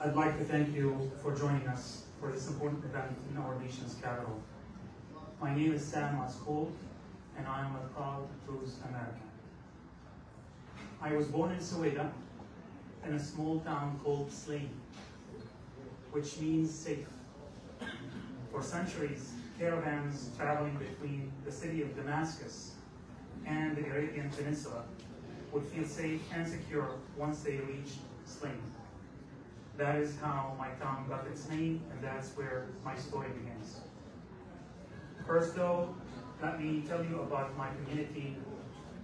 I'd like to thank you for joining us for this important event in our nation's capital. My name is Sam Mascoud, and I am a proud Druze American. I was born in Sueda, in a small town called Slain, which means safe. For centuries, caravans traveling between the city of Damascus and the Arabian Peninsula would feel safe and secure once they reached Slain. That is how my town got its name, and that's where my story begins. First though, let me tell you about my community,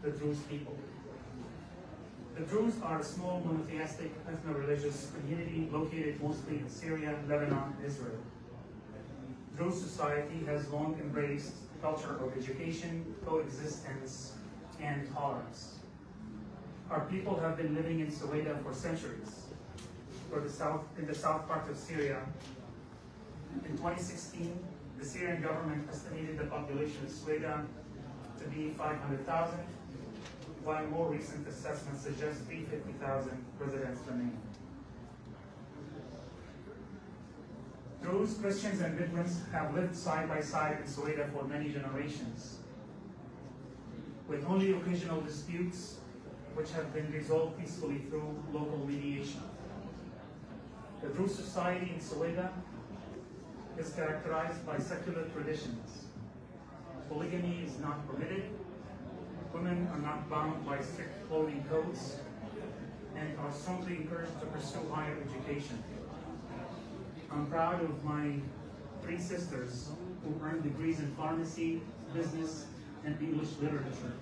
the Druze people. The Druze are a small monotheistic ethno-religious community located mostly in Syria, Lebanon, and Israel. Druze society has long embraced the culture of education, coexistence, and tolerance. Our people have been living in Sueda for centuries. In the south part of Syria. In 2016, the Syrian government estimated the population of Sueda to be 500,000, while more recent assessments suggest 350,000 residents remain. Druze, Christians, and Bedouins have lived side by side in Sueda for many generations, with only occasional disputes which have been resolved peacefully through local mediation. The Druze society in Sueda is characterized by secular traditions. Polygamy is not permitted, women are not bound by strict clothing codes, and are strongly encouraged to pursue higher education. I'm proud of my 3 sisters who earned degrees in pharmacy, business, and English literature.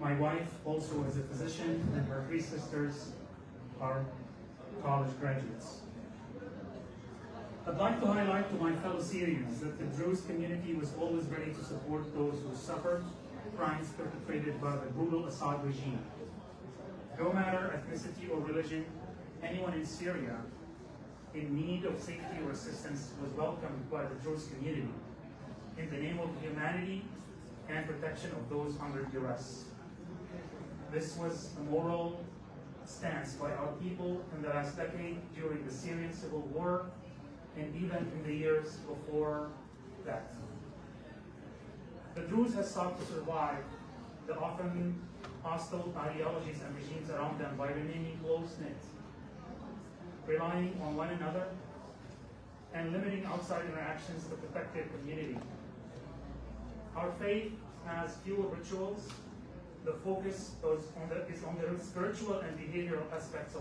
My wife also is a physician, and her 3 sisters are college graduates. I'd like to highlight to my fellow Syrians that the Druze community was always ready to support those who suffered crimes perpetrated by the brutal Assad regime. No matter ethnicity or religion, anyone in Syria in need of safety or assistance was welcomed by the Druze community in the name of humanity and protection of those under duress. This was a moral stance by our people in the last decade during the Syrian civil war and even in the years before that. The Druze has sought to survive the often hostile ideologies and regimes around them by remaining close-knit, relying on one another, and limiting outside interactions to protect their community. Our faith has fewer rituals. The focus is on the spiritual and behavioral aspects of